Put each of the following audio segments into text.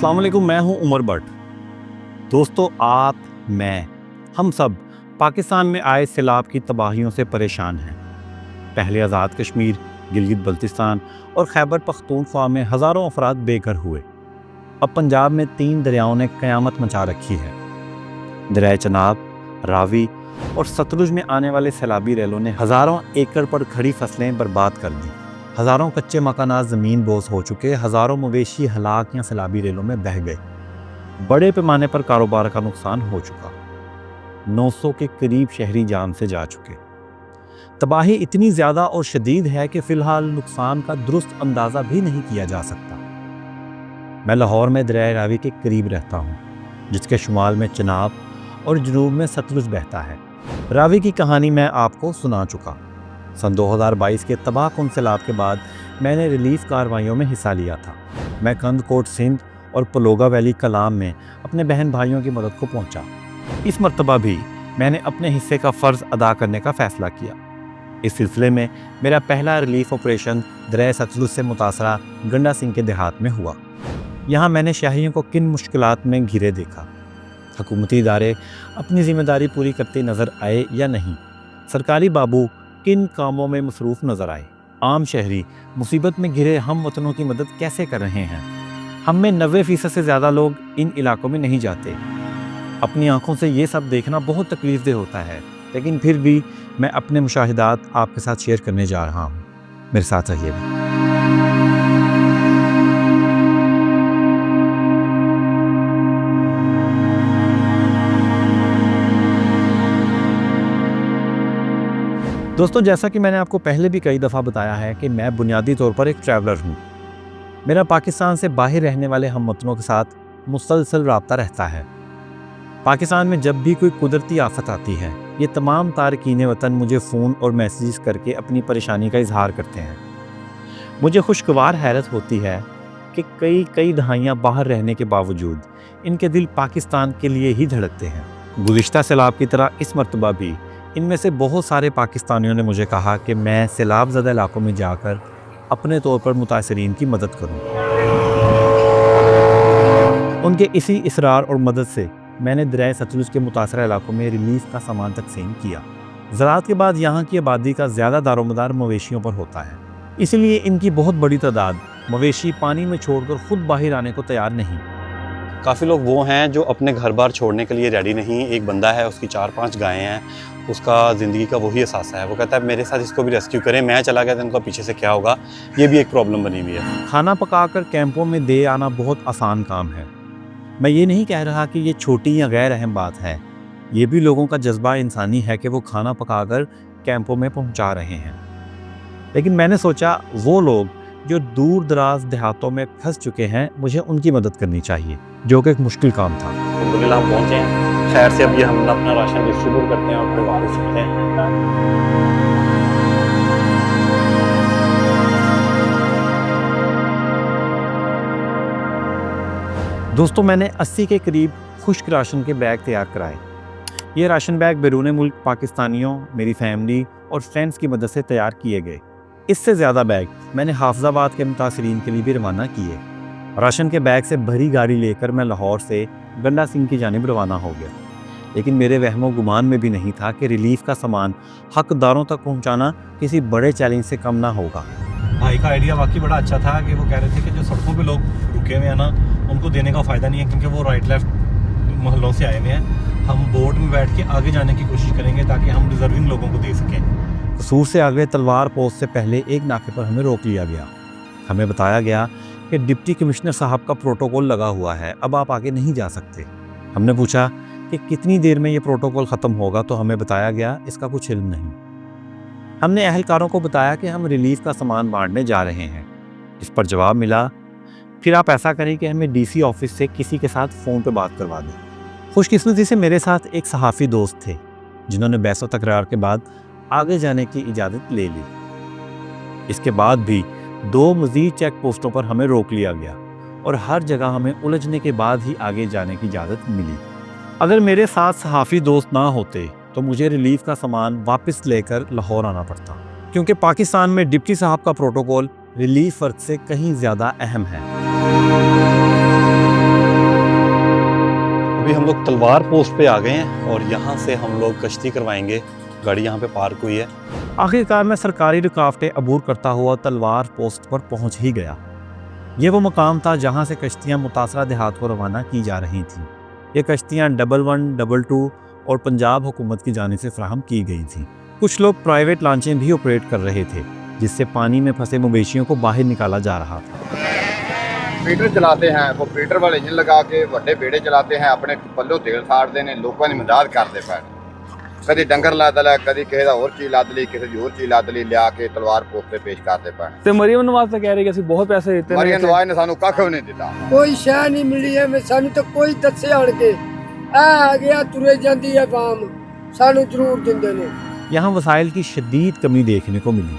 अस्सलाम वालेकुम, मैं हूं उमर भट्ट। दोस्तों, आप, मैं, हम सब पाकिस्तान में आए सैलाब की तबाहियों से परेशान हैं। पहले आज़ाद कश्मीर, गिलगित बल्तिस्तान और खैबर पख्तूनख्वा में हज़ारों अफराद बेघर हुए। अब पंजाब में 3 दरियाओं ने क़यामत मचा रखी है। दरिया चनाब, रावी और सतलुज में आने वाले सैलाबी रैलों ने हज़ारों एकड़ पर खड़ी फसलें बर्बाद कर दी। हज़ारों कच्चे मकानात ज़मीन बोझ हो चुके, हज़ारों मवेशी हलाक या सैलाबी रेलों में बह गए। बड़े पैमाने पर कारोबार का नुकसान हो चुका। 900 के करीब शहरी जान से जा चुके। तबाही इतनी ज़्यादा और शदीद है कि फ़िलहाल नुकसान का दुरुस्त अंदाज़ा भी नहीं किया जा सकता। मैं लाहौर में दरिया रावी के करीब रहता हूँ, जिसके शुमाल में चनाब और जनूब में सतलुज बहता है। रावी की कहानी मैं आपको सुना चुका। सन 2022 के तबाहकुन सैलाब के बाद मैंने रिलीफ कार्रवाइयों में हिस्सा लिया था। मैं कंदकोट सिंध और पलोगा वैली कलाम में अपने बहन भाइयों की मदद को पहुंचा। इस मर्तबा भी मैंने अपने हिस्से का फ़र्ज़ अदा करने का फ़ैसला किया। इस सिलसिले में मेरा पहला रिलीफ ऑपरेशन दरिया सतलुज से मुतासरा गंडा सिंह के देहात में हुआ। यहाँ मैंने शहरियों को किन मुश्किलात में घिरे देखा। हुकूमती इदारे अपनी ज़िम्मेदारी पूरी करते नज़र आए या नहीं, सरकारी बाबू किन कामों में मसरूफ़ नज़र आए, आम शहरी मुसीबत में घिरे हम वतनों की मदद कैसे कर रहे हैं। हम में 90% से ज़्यादा लोग इन इलाकों में नहीं जाते। अपनी आंखों से ये सब देखना बहुत तकलीफ़देह होता है, लेकिन फिर भी मैं अपने मुशाहिदात आपके साथ शेयर करने जा रहा हूँ। मेरे साथ रहिएगा। दोस्तों, जैसा कि मैंने आपको पहले भी कई दफ़ा बताया है कि मैं बुनियादी तौर पर एक ट्रैवलर हूँ। मेरा पाकिस्तान से बाहर रहने वाले हमवतनों के साथ मुसलसल रब्ता रहता है। पाकिस्तान में जब भी कोई कुदरती आफत आती है, ये तमाम तारकीन वतन मुझे फ़ोन और मैसेज करके अपनी परेशानी का इजहार करते हैं। मुझे खुशगवार हैरत होती है कि कई दहाइयाँ बाहर रहने के बावजूद इनके दिल पाकिस्तान के लिए ही धड़कते हैं। गुज़िश्ता सैलाब की तरह इस मरतबा भी इनमें से बहुत सारे पाकिस्तानियों ने मुझे कहा कि मैं सैलाब ज़दा इलाकों में जाकर अपने तौर पर मुतासरीन की मदद करूं। उनके इसी इसरार और मदद से मैंने दरिया सतलुज के मुतासरा इलाकों में रिलीफ का सामान तकसीम किया। ज़राअत के बाद यहाँ की आबादी का ज़्यादा दारोमदार मवेशियों पर होता है, इसलिए इनकी बहुत बड़ी तादाद मवेशी पानी में छोड़कर खुद बाहर आने को तैयार नहीं। काफ़ी लोग वो हैं जो अपने घर बार छोड़ने के लिए रेडी नहीं। एक बंदा है, उसकी 4-5 गायें हैं, उसका ज़िंदगी का वही एहसास है। वो कहता है मेरे साथ इसको भी रेस्क्यू करें, मैं चला गया तो इनका पीछे से क्या होगा। ये भी एक प्रॉब्लम बनी हुई है। खाना पकाकर कैंपों में दे आना बहुत आसान काम है। मैं ये नहीं कह रहा कि ये छोटी या गैर अहम बात है। ये भी लोगों का जज्बा इंसानी है कि वो खाना पकाकर कैंपों में पहुंचा रहे हैं। लेकिन मैंने सोचा वो लोग जो दूर दराज देहातों में फंस चुके हैं, मुझे उनकी मदद करनी चाहिए, जो कि एक मुश्किल काम था। अल्हम्दुलिल्लाह हम पहुँचे हैं। खैर से अब ये हम अपना राशन डिस्ट्रीब्यूट करते हैं और फिर वापस चलते हैं। दोस्तों, मैंने 80 के करीब खुश्क राशन के बैग तैयार कराए। ये राशन बैग बैरून मुल्क पाकिस्तानियों, मेरी फैमिली और फ्रेंड्स की मदद से तैयार किए गए। इससे ज़्यादा बैग मैंने हाफिज़ाबाद के मुतासरीन के लिए भी रवाना किए। राशन के बैग से भरी गाड़ी लेकर मैं लाहौर से गंडा सिंह की जानिब रवाना हो गया। लेकिन मेरे वहमो गुमान में भी नहीं था कि रिलीफ का सामान हकदारों तक पहुंचाना किसी बड़े चैलेंज से कम ना होगा। भाई का आइडिया वाकई बड़ा अच्छा था कि वो कह रहे थे कि जो सड़कों पे लोग रुके हुए हैं ना, उनको देने का फ़ायदा नहीं है, क्योंकि वो राइट लेफ्ट मोहल्लों से आए हुए हैं। हम बोट में बैठ के आगे जाने की कोशिश करेंगे ताकि हम डिज़र्विंग लोगों को दे सकें। कसूर से आगे तलवार पोस्ट से पहले एक नाके पर हमें रोक लिया गया। हमें बताया गया कि डिप्टी कमिश्नर साहब का प्रोटोकॉल लगा हुआ है, अब आप आगे नहीं जा सकते। हमने पूछा कि कितनी देर में ये प्रोटोकॉल ख़त्म होगा, तो हमें बताया गया इसका कुछ इल्म नहीं। हमने अहलकारों को बताया कि हम रिलीफ का सामान बांटने जा रहे हैं। इस पर जवाब मिला, फिर आप ऐसा करें कि हमें डीसी ऑफिस से किसी के साथ फ़ोन पर बात करवा दें। खुशकिस्मती से मेरे साथ एक सहाफ़ी दोस्त थे, जिन्होंने बहस व तकरार के बाद आगे जाने की इजाज़त ले ली। इसके बाद भी 2 मज़ीद चेक पोस्टों पर हमें रोक लिया गया और हर जगह हमें उलझने के बाद ही आगे जाने की इजाज़त मिली। अगर मेरे साथ सहाफ़ी दोस्त ना होते तो मुझे रिलीफ का सामान वापस लेकर लाहौर आना पड़ता, क्योंकि पाकिस्तान में डिप्टी साहब का प्रोटोकॉल रिलीफ वर्क से कहीं ज़्यादा अहम है। अभी हम लोग तलवार पोस्ट पे आ गए हैं और यहाँ से हम लोग कश्ती करवाएंगे। गाड़ी यहाँ पे पार्क हुई है। आखिरकार मैं सरकारी रुकावटें अबूर करता हुआ तलवार पोस्ट पर पहुंच ही गया। ये वो मकाम था जहां से कश्तियां मुतासरा देहात को रवाना की जा रही थीं। ये कश्तियां 11, 22 और पंजाब हुकूमत की जानिब से फ्राहम की गई थीं। कुछ लोग प्राइवेट लॉन्चें भी ऑपरेट कर रहे थे, जिससे पानी में फंसे मवेशियों को बाहर निकाला जा रहा था। फीडर चलाते हैं, वो फीडर वाले इंजन लगा के वड्डे बेड़े चलाते हैं, अपने पल्लों तेल साड़ते हैं, लोगों की मदद करते पे। कभी डंगर लद लिया, कभी किसी का होर चीज़ लद ली, किसी की होर चीज़ लद ली, लिया के तलवार पोस्ट पे पेश करते पे। ਤੇ ਮਰੀਮ ਨਵਾਜ਼ ਤਾਂ ਕਹਿ ਰਹੀ ਕਿ ਅਸੀਂ ਬਹੁਤ ਪੈਸੇ ਦਿੱਤੇ मरियम नवाज ने सानू कख भी नहीं दिता। कोई शह नहीं मिली है मैं सानू तो कोई दसे आन के आ गया तुरे जाती है वाम सानू जरूर दिंदे ने। यहाँ वसाइल की शदीद कमी देखने को मिली,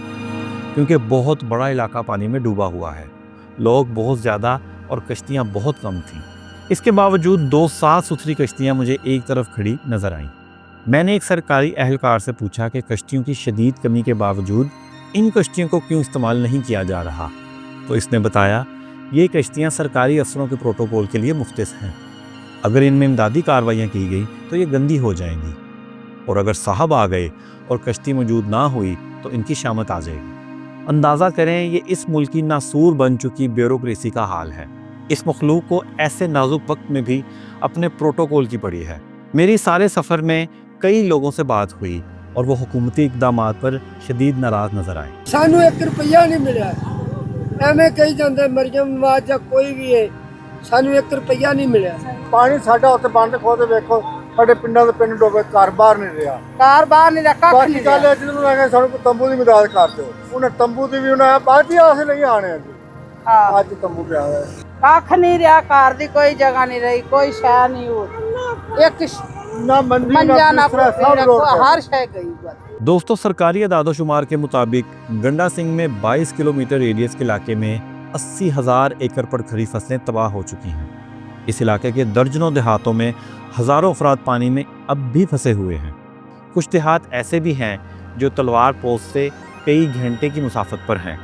क्योंकि बहुत बड़ा इलाका पानी में डूबा हुआ है, लोग बहुत ज़्यादा और कश्तियाँ बहुत कम थीं। इसके बावजूद 2 साफ सुथरी कश्तियाँ मुझे एक तरफ खड़ी नज़र आईं। मैंने एक सरकारी अहलकार से पूछा कि कश्तियों की शदीद कमी के बावजूद इन कश्तियों को क्यों इस्तेमाल नहीं किया जा रहा, तो इसने बताया ये कश्तियाँ सरकारी अफसरों के प्रोटोकॉल के लिए मुख्तस हैं। अगर इनमें इमदादी कार्रवाइयाँ की गई तो ये गंदी हो जाएंगी, और अगर साहब आ गए और कश्ती मौजूद ना हुई तो इनकी शामत आ जाएगी। अंदाज़ा करें ये इस मुल्क की नासूर बन चुकी ब्यूरोक्रेसी का हाल है। इस मखलूक को ऐसे नाजुक वक्त में भी अपने प्रोटोकॉल की पड़ी है। मेरी सारे सफ़र में कई लोगों से बात हुई और वो हुकूमती इक़दामात पर शदीद नाराज़ नज़र आए। सानू 1 रुपया नहीं मिला, एवं कही जाते मरियम नवाज या कोई भी है, सानू 1 रुपया नहीं मिला। पानी साडा उत्ते बंद खोदे देखो, साडे पिंडां दे पिंड डोबे, घर बाहर नहीं रहा। कार बाहर नहीं रखा बाकी गल है जिन्होंने आगे सानू तंबू दी मदद कर दो, उन्हें तंबू दी भी उन्हें बाकी आसे नहीं आने आज तंबू पे आया है। कख नहीं रहा, कार दी कोई जगह नहीं रही, कोई शह नहीं हो, एक ना मंजी मंजा ना ना हर शह गई। दोस्तों, सरकारी आदादोशुमार के मुताबिक गंडा सिंह में 22 किलोमीटर रेडियस के इलाके में 80,000 एकड़ पर खड़ी फसलें तबाह हो चुकी हैं। इस इलाके के दर्जनों देहातों में हज़ारों अफराद पानी में अब भी फंसे हुए हैं। कुछ देहात ऐसे भी हैं जो तलवार पोस्ट से कई घंटे की मुसाफत पर हैं,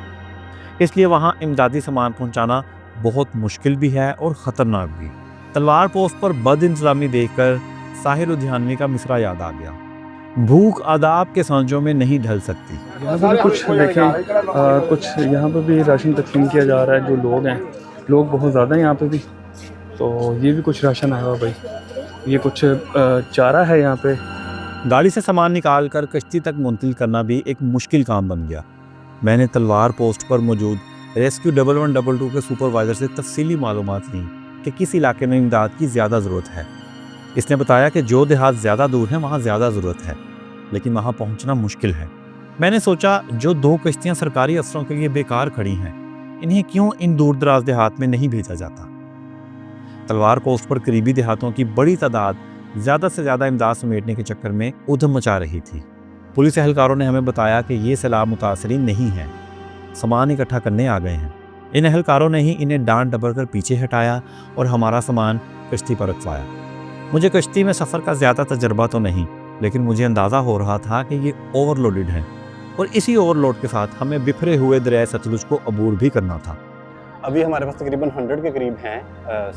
इसलिए वहाँ इमदादी सामान पहुँचाना बहुत मुश्किल भी है और ख़तरनाक भी। तलवार पोस्ट पर बद इंतज़ामी देखकर साहिर लुधियानवी का मिसरा याद आ गया, भूख आदाब के सांचों में नहीं ढल सकती। यहाँ पर भी कुछ देखें, कुछ यहाँ पर भी राशन तकसीम किया जा रहा है। जो लोग हैं, लोग बहुत ज़्यादा हैं यहाँ पे भी, तो ये भी कुछ राशन आया हुआ भाई, ये कुछ चारा है यहाँ पे। गाड़ी से सामान निकाल कर कश्ती तक मुंतकिल करना भी एक मुश्किल काम बन गया। मैंने तलवार पोस्ट पर मौजूद रेस्क्यू 11-12 के सुपरवाइज़र से तफसीली मालूमात ली कि किस इलाके में इमदाद की ज़्यादा ज़रूरत है। इसने बताया कि जो देहात ज़्यादा दूर हैं वहाँ ज़्यादा ज़रूरत है, लेकिन वहाँ पहुँचना मुश्किल है। मैंने सोचा जो 2 कश्तियाँ सरकारी अफसरों के लिए बेकार खड़ी हैं, इन्हें क्यों इन दूर दराज देहात में नहीं भेजा जाता। तलवार पोस्ट पर करीबी देहातों की बड़ी तादाद ज़्यादा से ज़्यादा इमदाद समेटने के चक्कर में उधम मचा रही थी। पुलिस एहलकारों ने हमें बताया कि ये सैलाब मुतासरीन नहीं है, सामान इकट्ठा करने आ गए हैं। इन एहलकारों ने ही इन्हें डांट डबर कर पीछे हटाया और हमारा सामान कश्ती पर रखवाया। मुझे कश्ती में सफ़र का ज़्यादा तजर्बा तो नहीं, लेकिन मुझे अंदाज़ा हो रहा था कि ये ओवरलोडेड है और इसी ओवरलोड के साथ हमें बिखरे हुए दरिया सतलुज को अबूर भी करना था। अभी हमारे पास तकरीबन 100 के करीब हैं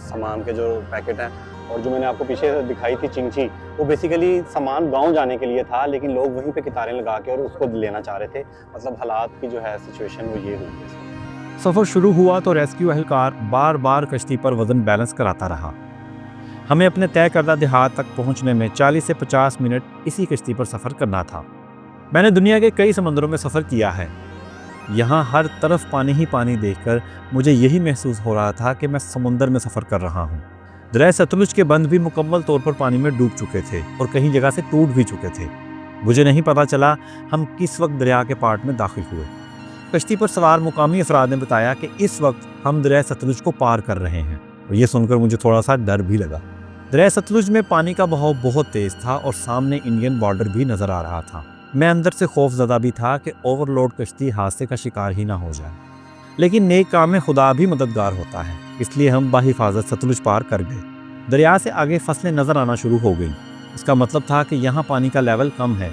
सामान के जो पैकेट हैं, और जो मैंने आपको पीछे दिखाई थी चिंची, वो बेसिकली सामान गांव जाने के लिए था, लेकिन लोग वहीं पे कितारें लगा के और उसको लेना चाह रहे थे। मतलब हालात की जो है सिचुएशन वो ये हुई है। सफ़र शुरू हुआ तो रेस्क्यू एहलकार बार बार कश्ती पर वज़न बैलेंस कराता रहा। हमें अपने तय करदा देहात तक पहुंचने में 40 से 50 मिनट इसी कश्ती पर सफ़र करना था। मैंने दुनिया के कई समंदरों में सफ़र किया है, यहाँ हर तरफ पानी ही पानी देखकर मुझे यही महसूस हो रहा था कि मैं समुंदर में सफ़र कर रहा हूँ। दरिया सतलुज के बंद भी मुकम्मल तौर पर पानी में डूब चुके थे और कहीं जगह से टूट भी चुके थे। मुझे नहीं पता चला हम किस वक्त दरिया के पार्ट में दाखिल हुए। कश्ती पर सवार मुकामी अफराद ने बताया कि इस वक्त हम दरिया सतलुज को पार कर रहे हैं, और ये सुनकर मुझे थोड़ा सा डर भी लगा। दरिया सतलुज में पानी का बहाव बहुत तेज़ था और सामने इंडियन बॉर्डर भी नज़र आ रहा था। मैं अंदर से खौफज़दा भी था कि ओवरलोड कश्ती हादसे का शिकार ही ना हो जाए, लेकिन नेक काम में खुदा भी मददगार होता है, इसलिए हम बाहिफाजत सतलुज पार कर गए। दरिया से आगे फसलें नज़र आना शुरू हो गई। इसका मतलब था कि यहाँ पानी का लेवल कम है,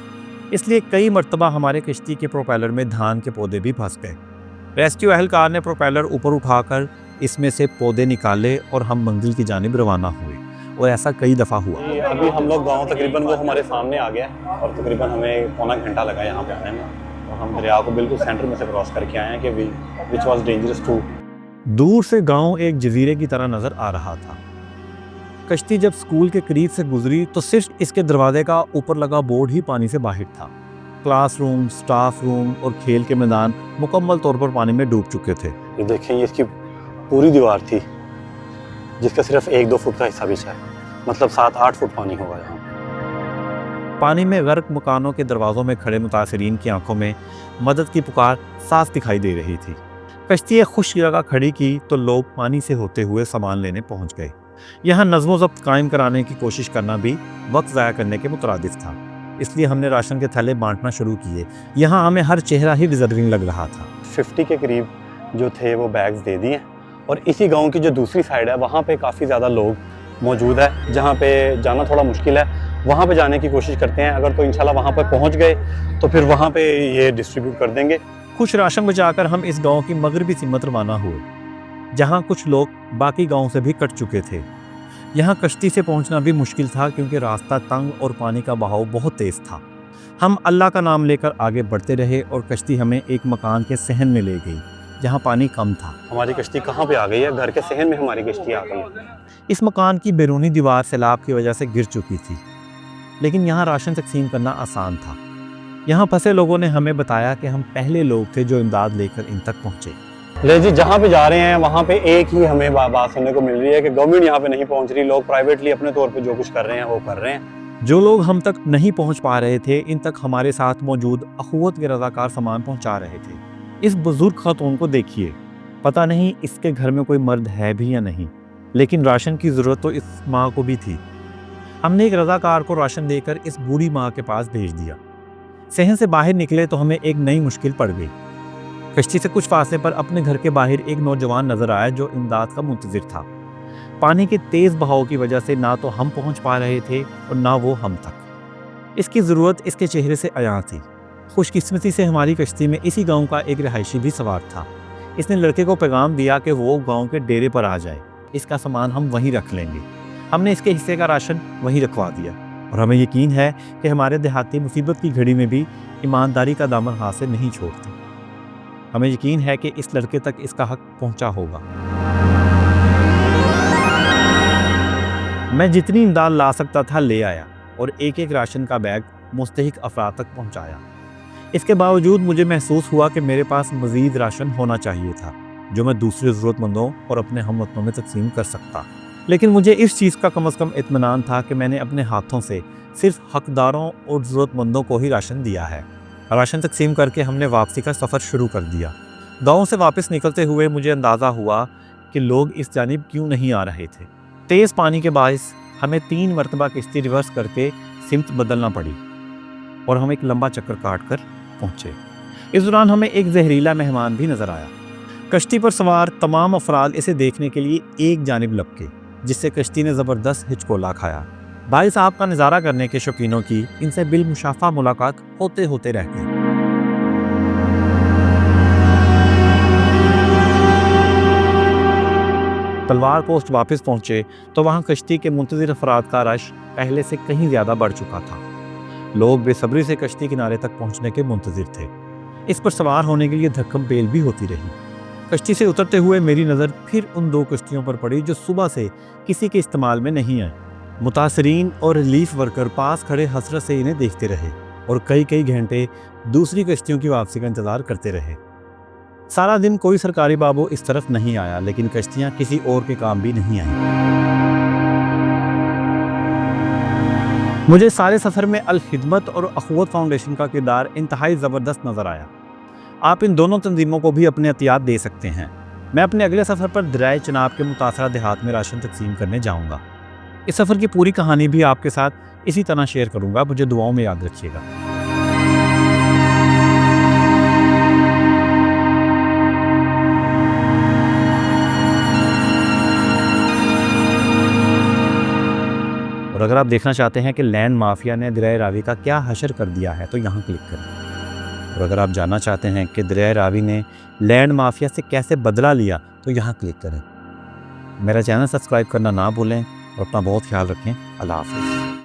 इसलिए कई मरतबा हमारे कश्ती के प्रोपेलर में धान के पौधे भी फंस गए। रेस्क्यू एहलकार ने प्रोपेलर ऊपर उठाकर इसमें से पौधे निकाले और हम मंजिल की जानिब रवाना हुए। और ऐसा कई दफ़ा हुआ। अभी हम लोग गांव तकरीबन वो हमारे सामने आ गया है और तकरीबन हमें पौना घंटा लगा यहाँ पे आने में और हम दरिया को बिल्कुल सेंटर में से क्रॉस करके आए हैं कि विच वाज डेंजरस टू। दूर से गांव एक जजीरे की तरह नज़र आ रहा था। कश्ती जब स्कूल के करीब से गुजरी तो सिर्फ इसके दरवाजे का ऊपर लगा बोर्ड ही पानी से बाहर था। क्लासरूम, स्टाफ रूम और खेल के मैदान मुकम्मल तौर पर पानी में डूब चुके थे। ये देखें, ये इसकी पूरी दीवार थी जिसका सिर्फ 1-2 फुट का हिस्सा बिछा है, मतलब 7-8 फुट पानी होगा यहाँ। पानी में गर्क मकानों के दरवाज़ों में खड़े मुतासरीन की आंखों में मदद की पुकार साफ दिखाई दे रही थी। कश्ती एक खुश्क जगह खड़ी की तो लोग पानी से होते हुए सामान लेने पहुंच गए। यहाँ नज़्म ज़ब्त कायम कराने की कोशिश करना भी वक्त ज़ाया करने के मुतरादिफ था, इसलिए हमने राशन के थैले बांटना शुरू किए। यहाँ हमें हर चेहरा ही विज़िटिंग लग रहा था। 50 के करीब जो थे वो बैग्स दे दिए और इसी गांव की जो दूसरी साइड है वहाँ पे काफ़ी ज़्यादा लोग मौजूद है जहाँ पे जाना थोड़ा मुश्किल है। वहाँ पे जाने की कोशिश करते हैं, अगर तो इंशाल्लाह वहाँ पे पहुँच गए तो फिर वहाँ पे ये डिस्ट्रीब्यूट कर देंगे। कुछ राशन बचाकर हम इस गांव की मगरबी सिमत रवाना हुए, जहां कुछ लोग बाकी गांव से भी कट चुके थे। यहां कश्ती से पहुंचना भी मुश्किल था क्योंकि रास्ता तंग और पानी का बहाव बहुत तेज़ था। हम अल्लाह का नाम लेकर आगे बढ़ते रहे और कश्ती हमें एक मकान के सहन में ले गई जहां पानी कम था। हमारी कश्ती कहाँ पे आ गई है? घर के सहन में हमारी कश्ती आ गई है। इस मकान की बैरूनी दीवार सैलाब की वजह से गिर चुकी थी, लेकिन यहाँ राशन तकसीम करना आसान था। यहाँ फंसे लोगों ने हमें बताया कि हम पहले लोग थे जो इमदाद लेकर इन तक पहुँचे। ले जी, जहाँ पे जा रहे हैं वहाँ पे एक ही हमें बात सुनने को मिल रही है कि गवर्नमेंट यहाँ पे नहीं पहुँच रही, लोग प्राइवेटली अपने तौर पे जो कुछ कर रहे हैं वो कर रहे हैं। जो लोग हम तक नहीं पहुँच पा रहे थे, इन तक हमारे साथ मौजूद अखुवत के रज़ाकार सामान पहुँचा रहे थे। इस बुजुर्ग खातून को देखिए, पता नहीं इसके घर में कोई मर्द है भी या नहीं, लेकिन राशन की ज़रूरत तो इस माँ को भी थी। हमने एक रज़ाकार को राशन देकर इस बूढ़ी माँ के पास भेज दिया। सहन से बाहर निकले तो हमें एक नई मुश्किल पड़ गई। कश्ती से कुछ फासले पर अपने घर के बाहर एक नौजवान नजर आया जो इमदाद का मुंतज़िर था। पानी के तेज़ बहाव की वजह से ना तो हम पहुंच पा रहे थे और ना वो हम तक। इसकी ज़रूरत इसके चेहरे से अयां थी। खुशकिस्मती से हमारी कश्ती में इसी गांव का एक रिहायशी भी सवार था। इसने लड़के को पैगाम दिया कि वो गांव के डेरे पर आ जाए, इसका सामान हम वहीं रख लेंगे। हमने इसके हिस्से का राशन वहीं रखवा दिया और हमें यकीन है कि हमारे देहाती मुसीबत की घड़ी में भी ईमानदारी का दामन हाथ से नहीं छोड़ते। हमें यकीन है कि इस लड़के तक इसका हक पहुंचा होगा। मैं जितनी इमदाद ला सकता था ले आया और एक एक राशन का बैग मुस्तहिक अफराद तक पहुंचाया। इसके बावजूद मुझे महसूस हुआ कि मेरे पास मज़ीद राशन होना चाहिए था जो मैं दूसरे ज़रूरतमंदों और अपने हमवतनों में तकसीम कर सकता। लेकिन मुझे इस चीज़ का कम से कम इत्मीनान था कि मैंने अपने हाथों से सिर्फ हकदारों और ज़रूरतमंदों को ही राशन दिया है। राशन तकसीम करके हमने वापसी का सफ़र शुरू कर दिया। गांव से वापस निकलते हुए मुझे अंदाज़ा हुआ कि लोग इस जानिब क्यों नहीं आ रहे थे। तेज़ पानी के बायस हमें 3 मरतबा किश्ती रिवर्स करके सिमत बदलना पड़ी और हम एक लंबा चक्कर काट कर पहुँचे। इस दौरान हमें एक जहरीला मेहमान भी नज़र आया। कश्ती पर सवार तमाम अफराद इसे देखने के लिए एक जानिब लपके, जिससे कश्ती ने ज़बरदस्त हिचकोला खाया। भाई साहब का नज़ारा करने के शौकीनों की इनसे बिलमुशाफा मुलाकात होते होते रह गई। तलवार पोस्ट वापस पहुंचे तो वहां कश्ती के मुंतज़िर अफराद का रश पहले से कहीं ज़्यादा बढ़ चुका था। लोग बेसब्री से कश्ती किनारे तक पहुंचने के मुंतज़िर थे। इस पर सवार होने के लिए धक्कम पेल भी होती रही। कश्ती से उतरते हुए मेरी नज़र फिर उन 2 कश्तियों पर पड़ी जो सुबह से किसी के इस्तेमाल में नहीं आई। मुतासरीन और रिलीफ वर्कर पास खड़े हसरत से इन्हें देखते रहे और कई घंटे दूसरी कश्तियों की वापसी का इंतज़ार करते रहे। सारा दिन कोई सरकारी बाबू इस तरफ नहीं आया, लेकिन कश्तियाँ किसी और के काम भी नहीं आईं। मुझे सारे सफ़र में अल खिदमत और अखवत फाउंडेशन का किरदार इंतहाई ज़बरदस्त नज़र आया। आप इन दोनों तंजीमों को भी अपने एहतियात दे सकते हैं। मैं अपने अगले सफ़र पर दरियाए चनाब के मुतासरा देहात में राशन तकसीम करने जाऊँगा। इस सफ़र की पूरी कहानी भी आपके साथ इसी तरह शेयर करूँगा। मुझे दुआओं में याद रखिएगा। और अगर आप देखना चाहते हैं कि लैंड माफिया ने दरियाए रावी का क्या हशर कर दिया है तो यहाँ क्लिक करें। और अगर आप जानना चाहते हैं कि दरियाए रावी ने लैंड माफिया से कैसे बदला लिया तो यहाँ क्लिक करें। मेरा चैनल सब्सक्राइब करना ना भूलें और अपना बहुत ख्याल रखें। अल्लाह हाफिज़।